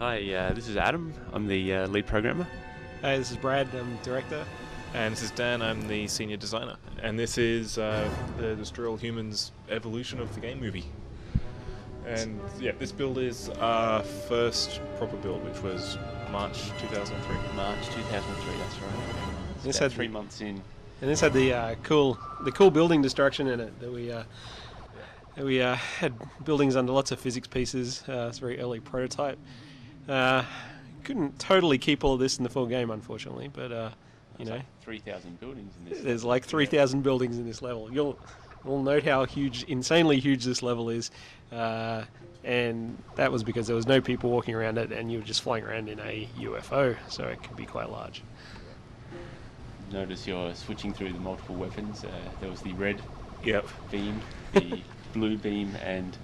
Hi, this is Adam. I'm the lead programmer. Hey, this is Brad, I'm director. And this is Dan, I'm the senior designer. And this is the Destroy All Humans evolution of the game movie. And yeah, this build is our first proper build, which was March 2003. March 2003, that's right. This About had 3 months in. And this had the cool building destruction in it that we had buildings under lots of physics pieces. It's a very early prototype. Couldn't totally keep all of this in the full game, unfortunately, but you know, like 3,000 buildings in this. there's like 3,000 buildings in this level. You'll note how insanely huge this level is, and that was because there was no people walking around it, and you were just flying around in a UFO, so it could be quite large. Notice you're switching through the multiple weapons. There was the red beam, the blue beam, and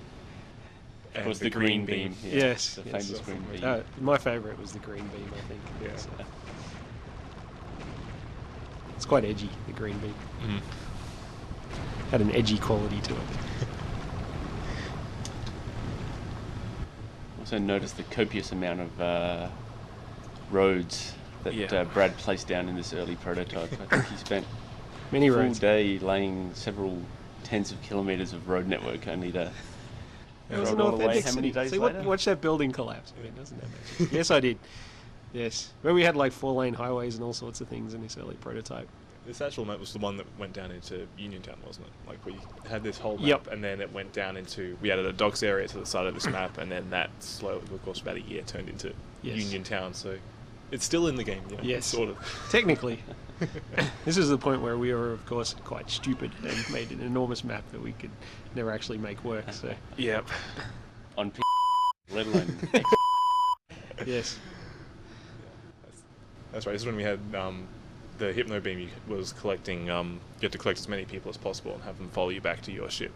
of course the green beam. Yeah, Yes, the yes. famous green beam. My favourite was the green beam, I think. Yeah. It's quite edgy, the green beam. Mm-hmm. Had an edgy quality to it. Also notice the copious amount of roads that Brad placed down in this early prototype. I think he spent Many a full roads. day laying several tens of kilometres of road network only to It was throw an it all away authentic how many city. days See, later? watch that building collapse. I mean, doesn't that make sense? Yes, I did. Yes. Where we had like 4-lane highways and all sorts of things in this early prototype. This actual map was the one that went down into Uniontown, wasn't it? Like, we had this whole map, Yep. and then it went down into... We added a docks area to the side of this map, and then that slowly, of course, about a year, turned into Yes. Uniontown, so... It's still in the game, you know? Yes. Sort of. Technically. This is the point where we were, of course, quite stupid and made an enormous map that we could never actually make work, so... Yep. on P let alone Yes. That's right. This is when we had the hypno beam was collecting. You had to collect as many people as possible and have them follow you back to your ship,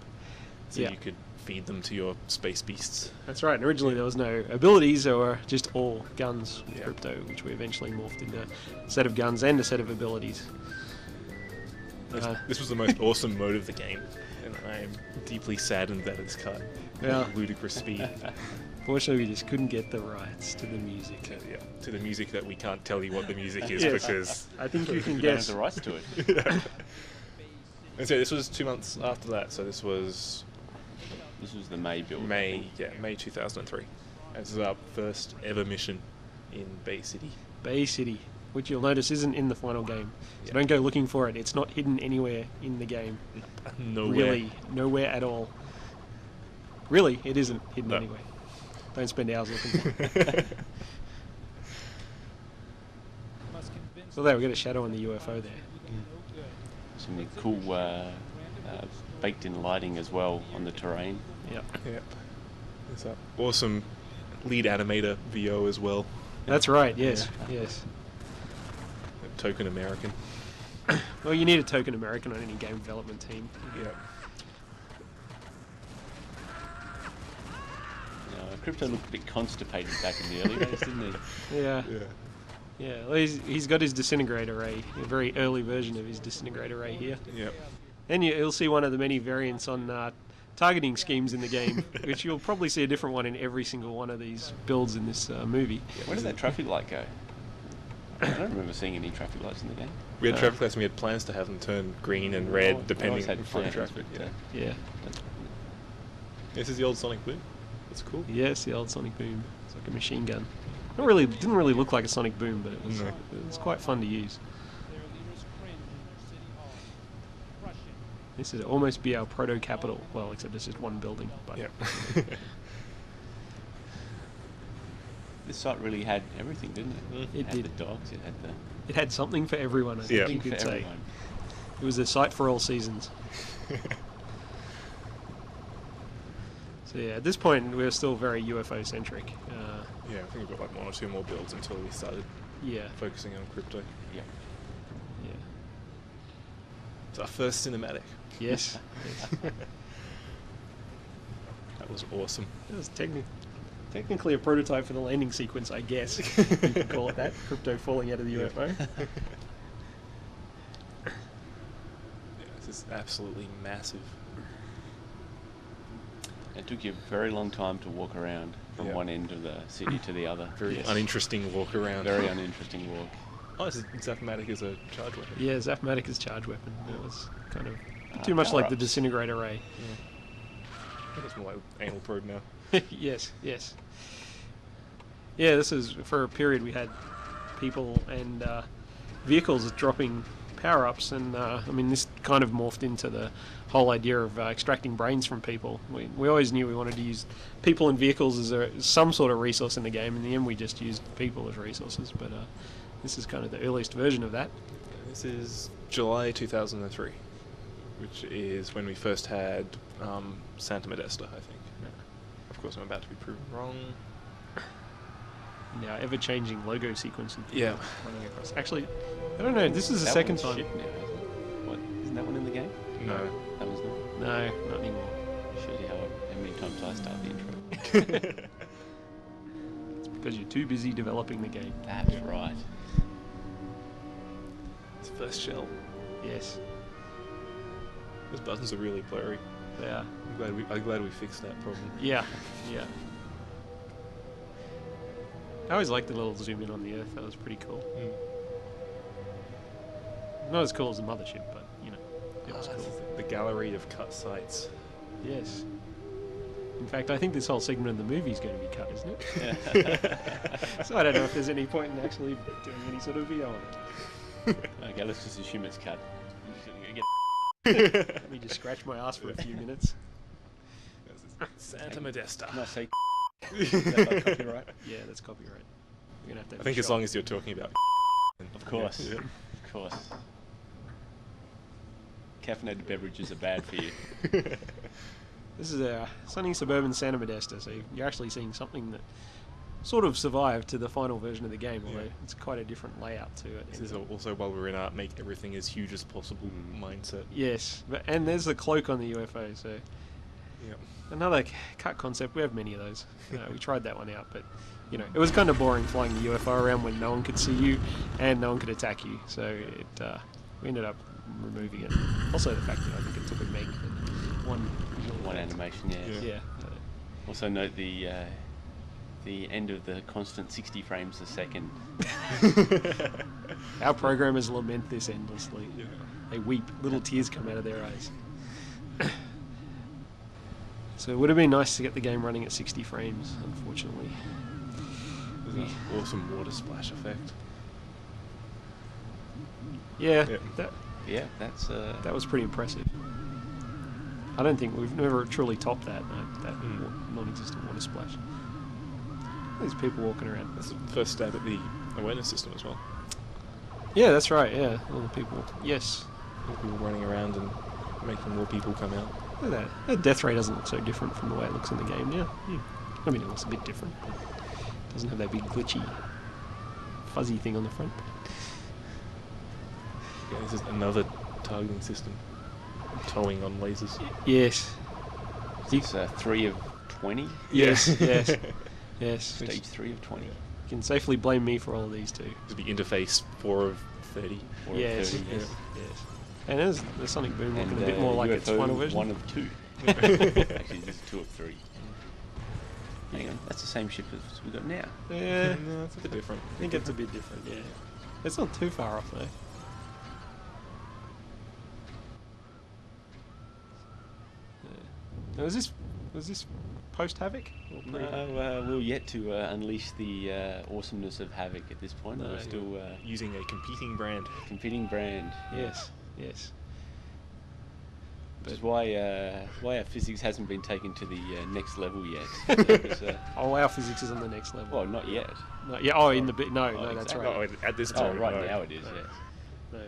so Yeah. you could feed them to your space beasts. That's right, and originally there was no abilities, there were just all guns with Yeah. crypto, which we eventually morphed into a set of guns and a set of abilities. This was the most awesome mode of the game, and I am deeply saddened that it's cut Yeah. at ludicrous speed. Fortunately, we just couldn't get the rights to the music. To the music that we can't tell you what the music is Yes. because. I think you can you don't have guess. the rights to it. And so this was 2 months after that. So this was This was the May build. May 2003. And this is our first ever mission in Bay City. Bay City, which you'll notice isn't in the final game. So Yeah. don't go looking for it. It's not hidden anywhere in the game. Nowhere. Really, nowhere at all. Really, it isn't hidden No. anywhere. Don't spend hours looking for it. So there, we got a shadow on the UFO there. Some cool baked-in lighting as well on the terrain. Yep. Yep. There's that awesome lead animator VO as well. That's right, yes, yes. Token American. Well, you need a token American on any game development team. Yep. Crypto looked a bit constipated back in the early days, didn't he? Yeah. Yeah. Yeah, well, he's got his disintegrator ray, a very early version of his disintegrator ray here. Yep. And you'll see one of the many variants on targeting schemes in the game, which you'll probably see a different one in every single one of these builds in this movie. Where did that traffic light go? I don't remember seeing any traffic lights in the game. We had traffic lights and we had plans to have them turn green and red Oh, depending I always had for plans, traffic. but, Yeah. Yeah. This is the old Sonic Boom. That's cool. Yes, the old sonic boom. It's like a machine gun. Didn't really look like a sonic boom, but No. it was quite fun to use. This would almost be our proto capital. Well, except it's just one building. But Yep. This site really had everything, didn't it? It had did. the dogs, it had the it had something for everyone, I think Yeah. you thing could for say. everyone. It was a site for all seasons. So yeah, at this point we're still very UFO centric. Yeah, I think we've got like 1 or 2 more builds until we started Yeah, focusing on crypto. Yeah. yeah. It's our first cinematic. Yes. Yes. That was awesome. It was technically a prototype for the landing sequence, I guess. You could call it that. Crypto falling out of the Yeah. UFO. Yeah, this is absolutely massive. It took you a very long time to walk around from one end of the city to the other. Very uninteresting walk around. Very uninteresting walk. Oh, Zapmatic is a charge weapon. Yeah, Zapmatic is charge weapon. It was kind of too much like the disintegrator ray. I think it's more like anal probe now. Yes. Yeah, this is for a period we had people and vehicles dropping power-ups, and I mean this kind of morphed into the whole idea of extracting brains from people. We always knew we wanted to use people and vehicles as some sort of resource in the game. In the end, we just used people as resources, but this is kind of the earliest version of that. This is July 2003, which is when we first had Santa Modesta, I think. Of course, I'm about to be proven wrong. Now, ever-changing logo sequence. Yeah. Running across. Actually, I don't know. This is the second time. Shit now, isn't it? What? Isn't that one in the game? No. That was not. No, not anymore. Shows you how many times I start the intro. It's because you're too busy developing the game. That's right. It's first shell. Yes, Those buttons are really blurry. they are. I'm glad we fixed that problem. Yeah. I always liked the little zoom in on the Earth. That was pretty cool. Not as cool as the mothership, but you know, it was cool. The gallery of cut sites. Yes. In fact, I think this whole segment of the movie is going to be cut, isn't it? So I don't know if there's any point in actually doing any sort of VO on it. Okay, let's just assume it's cut. Let me just scratch my ass for a few minutes. Santa Modesta. Can I say is that like copyright? Yeah, that's copyright. We're gonna have to have I think a as shot. long as you're talking about. Of course. Yeah. Of course. Caffeinated beverages are bad for you. This is a sunny suburban Santa Modesta, so you're actually seeing something that sort of survived to the final version of the game, although it's quite a different layout to it. This is also while we're in our make everything as huge as possible mindset. Yes, and there's the cloak on the UFO, so Yeah. another cut concept. We have many of those. We tried that one out, but you know, it was kind of boring flying the UFO around when no one could see you and no one could attack you, so it we ended up removing it. Also the fact that I think it took a meg and one animation, yeah. Also note the end of the constant 60 frames a second. Our programmers lament this endlessly. Yeah. They weep. Little tears come out of their eyes. So it would have been nice to get the game running at 60 frames, unfortunately. There's an awesome water splash effect. Yeah, Yeah. That's that was pretty impressive. I don't think we've never truly topped that non-existent water splash. There's people walking around. That's the first stab at the awareness system as well. Yeah, that's right. Yeah, all the people. Yes. People running around and making more people come out. Look at that. That death ray doesn't look so different from the way it looks in the game now. I mean, it looks a bit different, but it doesn't have that big glitchy, fuzzy thing on the front. Yeah, this is another targeting system. Towing on lasers. Yes. it's 3 of 20. Yes. Yes. Stage 3 of 20. You can safely blame me for all of these too. This would be interface 4 of 30. 4 Yes. of 30, Yes. And there's the Sonic Boom looking And a bit more like its UFO final version. 1 of 2. Actually, this is 2 of 3. Hang on, that's the same ship as we got now. Yeah. No, it's a bit different. I think it's a bit different, yeah. It's not too far off though. Now, was this post Havoc? No, we're yet to unleash the awesomeness of Havoc at this point. No, We're still Using a competing brand. Yes. Which is why our physics hasn't been taken to the next level yet. Because, Oh, our physics is on the next level. well, not yet. No, yeah. Oh, in the bit. No, that's exactly. right. Oh, at this Oh, time. right no. now it is, No. yes. No.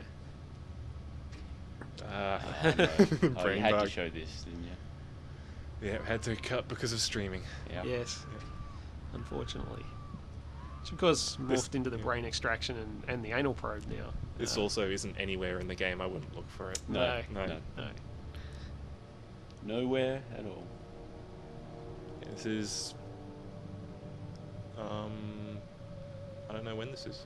Oh, you Brain had to bug. show this, didn't you? Yeah, it had to cut because of streaming. Yeah. Yes. Unfortunately. Which of course This- morphed into the brain extraction and the anal probe now. This also isn't anywhere in the game. I wouldn't look for it. No. No. Nowhere at all. Yeah, this is. I don't know when this is.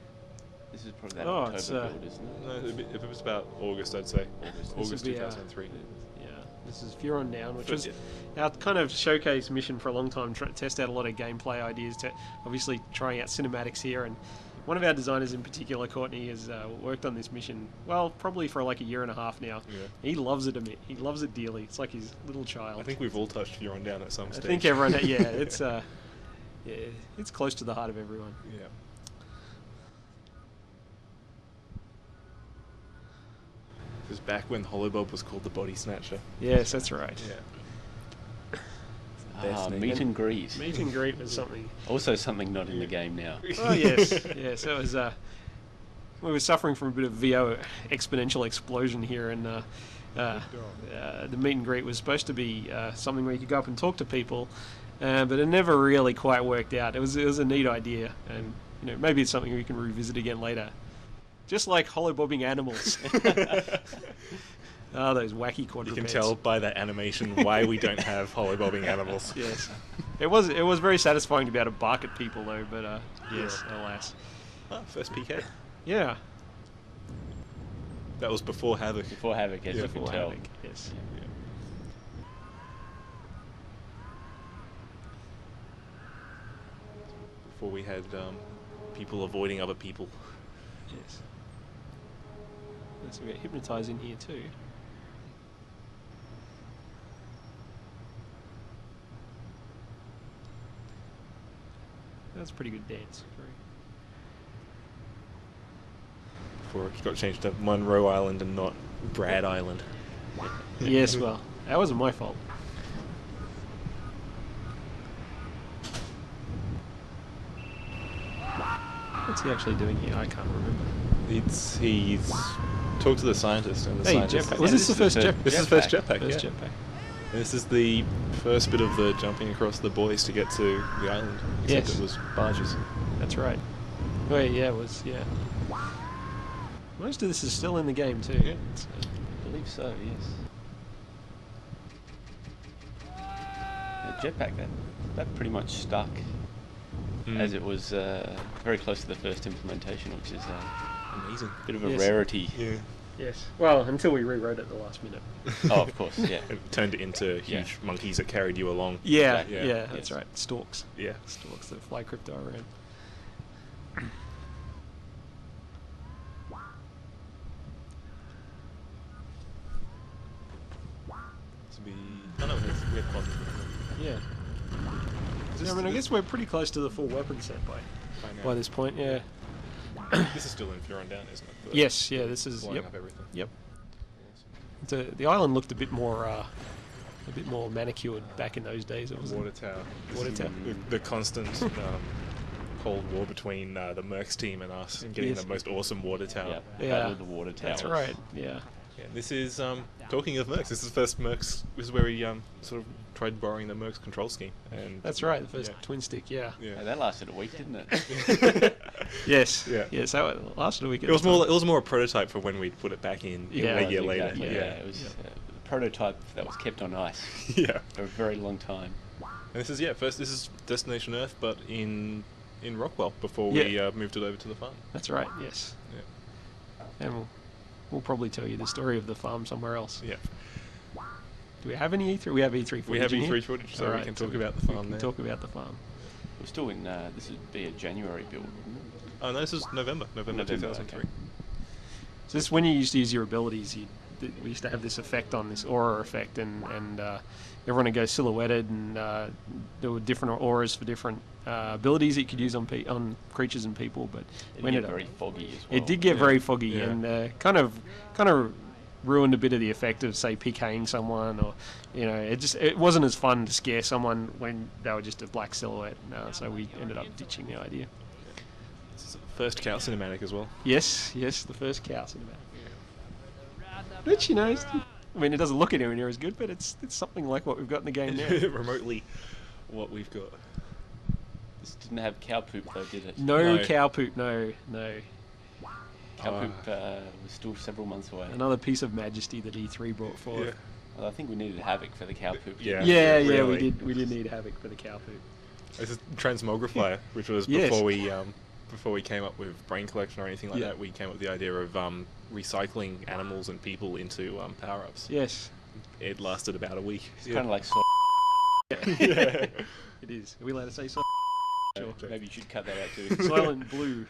This is probably that Oh, October it's, build, isn't it? No, if it was about August, I'd say. August. This August would be, 2003. Yeah. This is Furon Down, which was our kind of showcase mission for a long time, test out a lot of gameplay ideas, to obviously trying out cinematics here. And one of our designers in particular, Courtney, has worked on this mission, well, probably for like a year and a half now. Yeah. He loves it. He loves it dearly. It's like his little child. I think we've all touched Furon Down at some stage. I think everyone, it's it's close to the heart of everyone. Yeah. It was back when Holobob was called the Body Snatcher. Yes, that's right. Yeah. Meet and greet. Meet and greet was something. Also something not in the game now. Oh yes, yes. It was. We were suffering from a bit of VO exponential explosion here, and the meet and greet was supposed to be something where you could go up and talk to people, but it never really quite worked out. It was a neat idea, and maybe it's something we can revisit again later. Just like holobobbing animals. Those wacky quadrupeds. You can tell by that animation why we don't have holobobbing animals. Yes. It was very satisfying to be able to bark at people, though, but yes, alas. First PK. Yeah. That was before Havoc. Before Havoc, as you can Before tell. Havoc, yes. Yeah. Before we had people avoiding other people. Yes. So we get hypnotised in here too. That's a pretty good dance. Before it got changed to Monroe Island and not Brad Island. Yes, well, that wasn't my fault. What's he actually doing here? I can't remember. He's talked to the scientist, and the scientist. Jetpack. Was this the first jetpack? This is the first jetpack. First Yeah. jetpack. And this is the first bit of the jumping across the buoys to get to the island. Except Yes. it was barges. That's right. Wait, yeah, it was, yeah. Most of this is still in the game too. Yeah. I believe so, yes. The jetpack, that pretty much stuck, as it was very close to the first implementation, which is Amazing. a bit of a Yes. rarity. Yeah. Yes. Well, until we rewrote it at the last minute. Oh, of course, yeah. It turned it into huge monkeys that carried you along. Yeah, Exactly. yeah, that's Yes. right. Storks. Yeah. Storks that fly crypto around. To be. Oh no, we have quantum. Yeah. Is I mean, I guess we're pretty close to the full weapon set by this point, yeah. This is still in Furon Down, isn't it? Yes, yeah, this is, Blowing yep, up everything. yep. The island looked a bit more manicured back in those days. It was Water tower. Water This is tower. The constant Cold War between the Mercs team and us, and getting Yes. the most awesome water tower. Yeah, Yeah. Battle of the Water Towers. That's right, yeah. Yeah, this is talking of Mercs. This is the first Mercs. This is where we sort of tried borrowing the Mercs control scheme. And That's right, the first yeah. twin stick, yeah. Yeah, that lasted a week, didn't it? Yes, Yeah. yes, that lasted a week. It was more a prototype for when we put it back in Yeah, a year later. Exactly, yeah, it was a prototype that was kept on ice Yeah. for a very long time. And this is Destination Earth, but in Rockwell before we moved it over to the farm. That's right, yes. Yeah. And we'll probably tell you the story of the farm somewhere else. Yeah. Do we have any E3? We have E3 footage. We have in E3 here? footage, so Alright, we can talk about the farm we can there. talk about the farm. We're still in, this would be a January build, wouldn't it? Oh no, this is November November, 2003. okay. So this, when you used to use your abilities, we used to have this effect on this aura effect, and everyone would go silhouetted, and there were different auras for different abilities that you could use on creatures and people. But It we get ended up, very foggy as well. it did get very foggy, Yeah. and kind of ruined a bit of the effect of, say, PKing someone, or it wasn't as fun to scare someone when they were just a black silhouette. So we ended up ditching the idea. This is the first cow cinematic as well. Yes, the first cow cinematic. Which, it doesn't look anywhere near as good, but it's something like what we've got in the game now. Remotely, what we've got. This didn't have cow poop though, did it? No No. cow poop, no. Cow poop was still several months away. Another piece of majesty that E3 brought forth. Well, I think we needed Havoc for the cow poop. Yeah. Yeah, really. we did need Havoc for the cow poop. This is Transmogrifier, which was Yes. before we came up with brain collection or anything like that. We came up with the idea of recycling animals and people into power-ups. Yes. it lasted about a week. It's kind of like Yeah. It is. Are we allowed to say so? Sure. Maybe you should cut that out too. Silent Blue.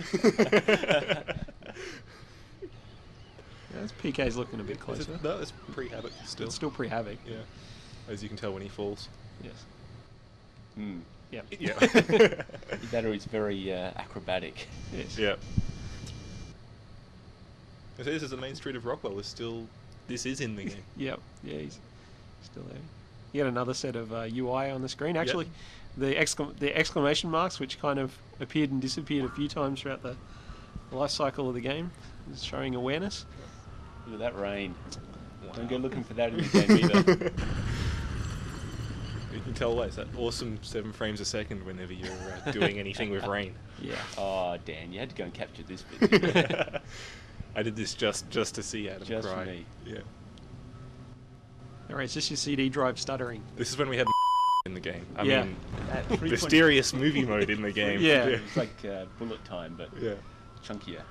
That's PK's looking a bit closer. No, it's pre-Havoc still. It's still pre-Havoc. Yeah. As you can tell when he falls. Yes. Mm. Yeah. Yeah. That or it's very acrobatic. Yes. Yeah. This is the main street of Rockwell. This is in the game. Yep. Yeah, he's still there. You had another set of UI on the screen. Actually, the exclamation marks, which kind of appeared and disappeared a few times throughout the life cycle of the game, is showing awareness. Look at that rain. Wow. Don't go looking for that in the game either. You can tell it's that awesome 7 frames a second whenever you're doing anything with rain. Yeah. Oh, Dan, you had to go and capture this bit. I did this just to see Adam Just cry. for me. Yeah. Alright, it's just your CD drive stuttering. This is when we had in the game. I Yeah. mean, At 3.0 mysterious movie mode in the game. Yeah. It's like bullet time, but Yeah. chunkier.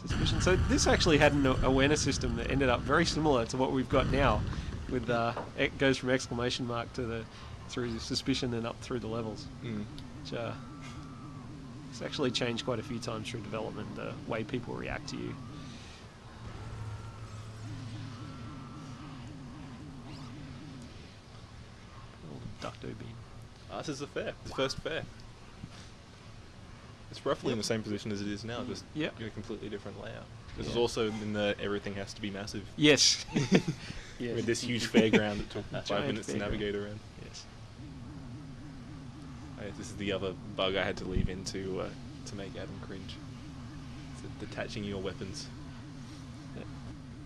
Suspicion. So this actually had an awareness system that ended up very similar to what we've got now, with it goes from exclamation mark to through suspicion and up through the levels. Mm. Which it's actually changed quite a few times through development, the way people react to you. Old ducto beam. This is the fair. The first fair. It's roughly in the same position as it is now, just in a completely different layout. This is also in the everything has to be massive. Yes. Yes. With this huge fairground that took 5 minutes to navigate around. Yes. This is the other bug I had to leave in to make Adam cringe. It's detaching your weapons.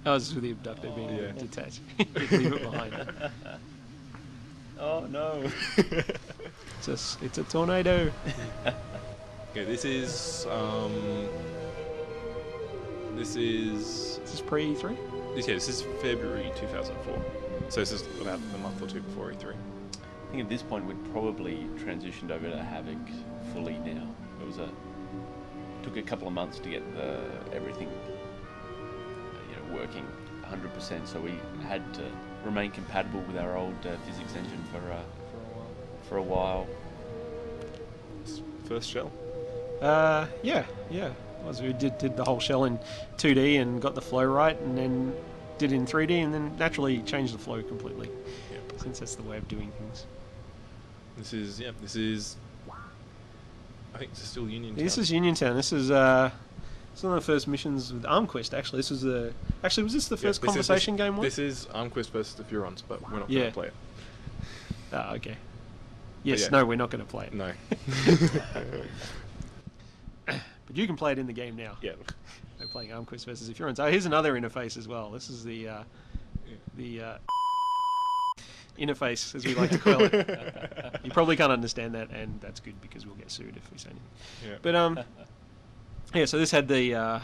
Oh, this is with the abductor being Yeah. detached. Leave it behind. Oh no! It's a tornado. Okay, this is Is this pre-E3? this is February 2004. So this is about a month or two before E3. I think at this point we'd probably transitioned over to Havoc fully now. It took a couple of months to get everything working 100%, so we had to remain compatible with our old physics engine for a while. First shell. Yeah. We did the whole shell in 2D and got the flow right, and then did it in 3D, and then naturally changed the flow completely. Yep. Since that's the way of doing things. This is I think this is still Uniontown. This is Uniontown. This is one of the first missions with ArmQuest. Actually, was this the first conversation game one? This is ArmQuest versus the Furons, but we're not going to play it. Ah, okay. Yes, yeah. no, we're not going to play it. No. But you can play it in the game now. Yeah. We're playing ArmQuest versus the Furons. Oh, here's another interface as well. This is the interface, as we like to call it. You probably can't understand that, and that's good because we'll get sued if we say anything. Yeah. But yeah. So this had the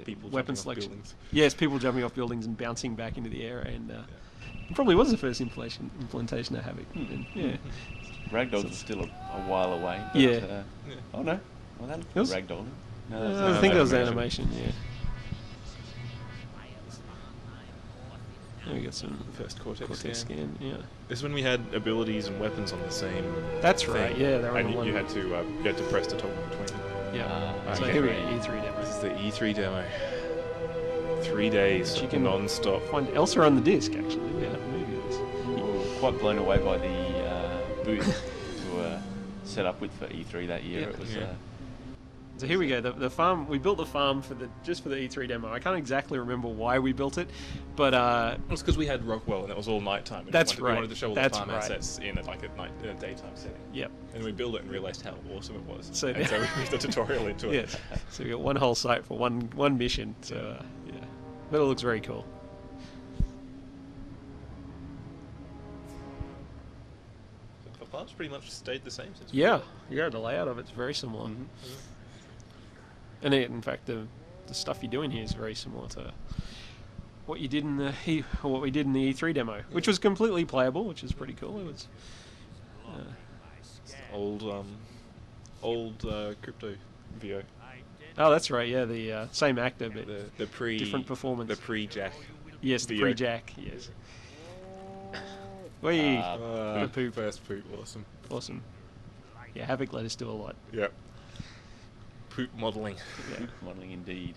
People weapon jumping off selection. buildings. Yes, people jumping off buildings and bouncing back into the air, and it probably was the first implementation of Havoc. And, yeah. Ragdoll's still a while away. But, Yeah. Oh no. Well, that It was- looks Ragdoll. No, I that's think that was animation. animation. Yeah. We got some First Cortex Cortex scan. scan. Yeah. This is when we had abilities and weapons on the same. That's thing. right. Yeah, they were on And the one. you had to press to toggle between. Yeah. So okay. here we go. E3 demo. This is the E3 demo. 3 days You can non-stop. Find Elsa on the disc actually. Yeah, movie of this. We were quite blown away by the booth we were set up with for E3 that year. Yeah. It was. Yeah. So here we go. The farm. We built the farm just for the E3 demo. I can't exactly remember why we built it, but It was because we had Rockwell and it was all nighttime. And That's we right. wanted to show all That's the farm right. assets in a daytime setting. yep. And we built it and realized how awesome it was. So- and so we put the tutorial into it. Yes. So we got one whole site for one mission. So yeah, but it looks very cool. The farm's pretty much stayed the same since. Yeah. The layout of it's very similar. Mhm. And in fact, the stuff you're doing here is very similar to what you did in what we did in the E3 demo, which was completely playable, which is pretty cool. It was Old crypto VO. oh, that's right, yeah, the same actor but The pre different performance. The pre-Jack Yes, the The pre-jack. Yes. Whee! Bit of poop. First poop, awesome. Awesome. Yeah, Havoc let us do a lot. Yep. Poop modelling. Yeah. Modelling indeed.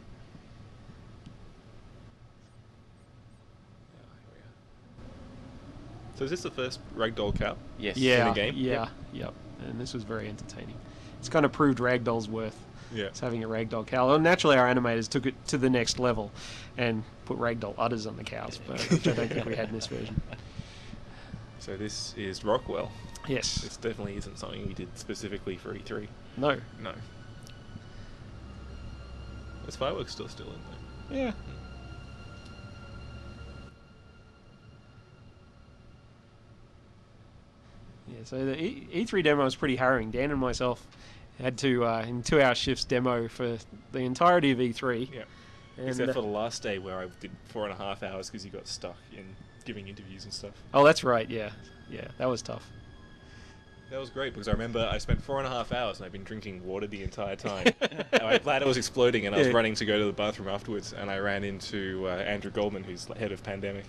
So is this the first ragdoll cow? Yes. Yeah. In a game? Yeah. Yep. And this was very entertaining. It's kind of proved Ragdoll's worth. Yeah. It's having a Ragdoll cow. Well, naturally, our animators took it to the next level and put Ragdoll udders on the cows, but which I don't think we had in this version. So this is Rockwell. Yes. This definitely isn't something we did specifically for E3. No. No. There's fireworks still in there. Yeah. Yeah, so the E3 demo was pretty harrowing. Dan and myself had to, in 2-hour shifts, demo for the entirety of E3. Yeah. And, Except for the last day where I did 4.5 hours because you got stuck in giving interviews and stuff. oh, that's right, yeah. Yeah, that was tough. That was great because I remember I spent 4.5 hours and I've been drinking water the entire time. And my bladder was exploding and I was Yeah. running to go to the bathroom afterwards and I ran into Andrew Goldman, who's the head of Pandemic,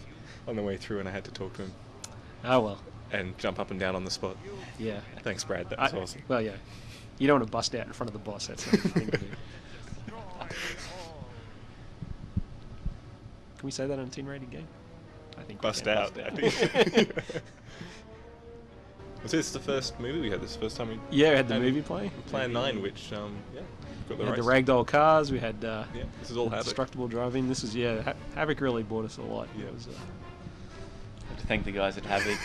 on the way through and I had to talk to him Oh, well, and jump up and down on the spot. yeah. Thanks, Brad. That was awesome. Well, yeah. You don't want to bust out in front of the boss. That's not the thing to do. Can we say that on a teen rated game? I think we Bust can. out. I think. Was this the first movie we had? This first time we Yeah, we had the had movie play. Plan 9, which yeah, got We the had the rights. ragdoll cars. We had Yeah, this is all Havoc. destructible driving. This is Havoc really bought us a lot. Yeah. It was, Have to thank the guys at Havoc.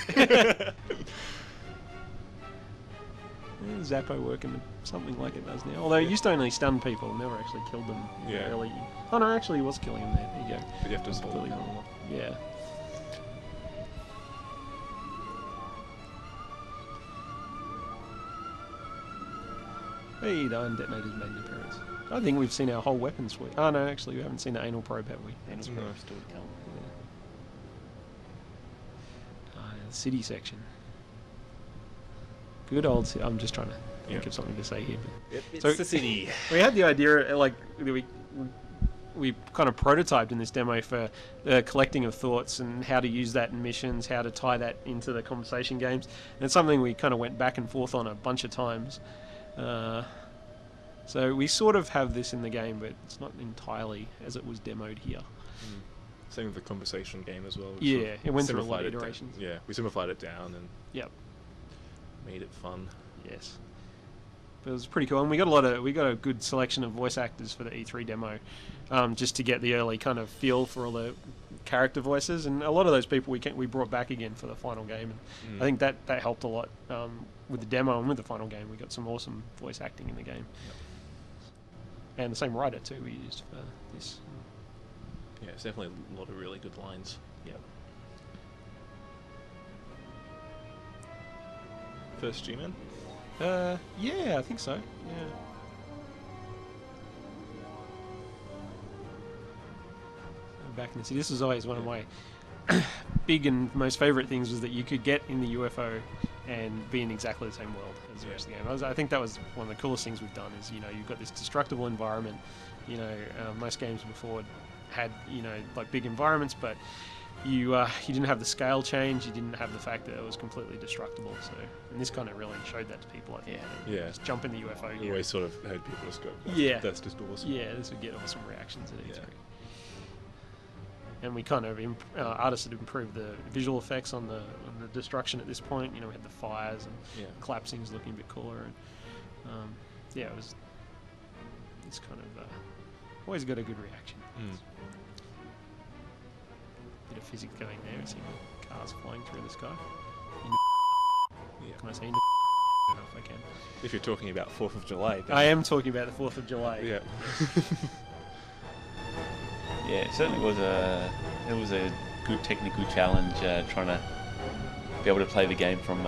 Zappo working something like it does now. Although it used to only stun people, never actually killed them Yeah. early. Oh no, actually, he was killing them there. There you go. But you have to That's hold completely it. wrong. Yeah. Hey, the iron detonators made an appearance. I think we've seen our whole weapon suite. Oh no, actually, we haven't seen the anal probe, have we? And it's No. still to come. The city section. Good old. I'm just trying to think Yeah. of something to say here. Yep, it's So- the city. We had the idea, like we kind of prototyped in this demo for the collecting of thoughts and how to use that in missions, how to tie that into the conversation games. And it's something we kind of went back and forth on a bunch of times. So we sort of have this in the game, but it's not entirely as it was demoed here. Same with the conversation game as well. Yeah, it went through a lot of simplified it down. iterations. Yeah, we simplified it down and Yep. made it fun. Yes. But it was pretty cool, and we got a good selection of voice actors for the E3 demo, just to get the early kind of feel for all the character voices, and a lot of those people we brought back again for the final game, and I think that helped a lot with the demo and with the final game. We got some awesome voice acting in the game, and the same writer too we used for this. Yeah, it's definitely a lot of really good lines. Yep. First G-Man? Yeah, I think so. Yeah. Back in the city, this was always one of my big and most favourite things, was that you could get in the UFO and be in exactly the same world as the rest of the game. I think that was one of the coolest things we've done. Is you've got this destructible environment. Most games before had like big environments, but you didn't have the scale change. You didn't have the fact that it was completely destructible. So, and this kind of really showed that to people. I think. Yeah. Just jump in the UFO. You always sort of heard people just go, Yeah. that's just awesome. Yeah, this would get awesome reactions at E3. Yeah. And we kind of artists had improved the visual effects on the destruction at this point. We had the fires and Yeah. collapsing's looking a bit cooler, and it's kind of always got a good reaction. Bit of physics going there. See cars flying through the sky. Yeah. Can I say into if I can? If you're talking about 4th of July. Then I am talking about the 4th of July. Yeah. Yeah, it certainly was a good technical challenge trying to be able to play the game from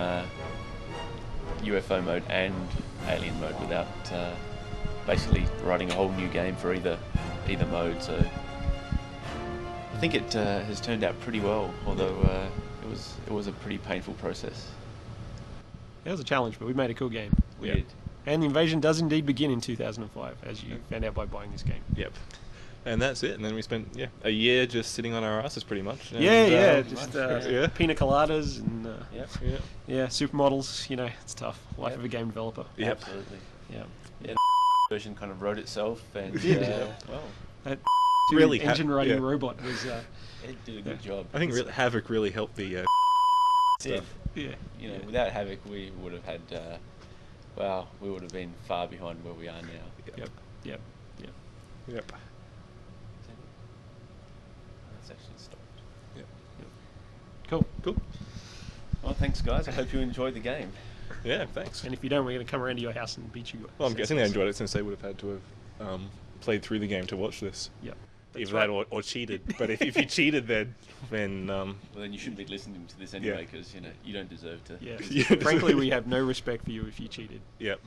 UFO mode and alien mode without basically writing a whole new game for either mode. So I think it has turned out pretty well, although it was a pretty painful process. It was a challenge, but we made a cool game. We did. And the invasion does indeed begin in 2005, as you found out by buying this game. Yep. And that's it. And then we spent a year just sitting on our asses, pretty much. And, Just yeah. pina coladas and Yep. supermodels. You know, it's tough. Life of a game developer. Yep. Absolutely. Yeah. Yeah, the version kind of wrote itself, and well, That Really engine writing yeah. robot was. it did a good job. I think Havoc really helped the It did. stuff. Yeah. You know, without Havoc, we would have had, we would have been far behind where we are now. Yep. Yep. That's actually stopped. Cool. Well, thanks, guys. I hope you enjoyed the game. Yeah, thanks. And if you don't, we're going to come around to your house and beat you. Well, I'm guessing they enjoyed it since they would have had to have played through the game to watch this. Yep. Either that or cheated. But if you cheated, then Well, then you shouldn't be listening to this anyway, because you don't deserve to. Yeah. Frankly, we have no respect for you if you cheated. Yep.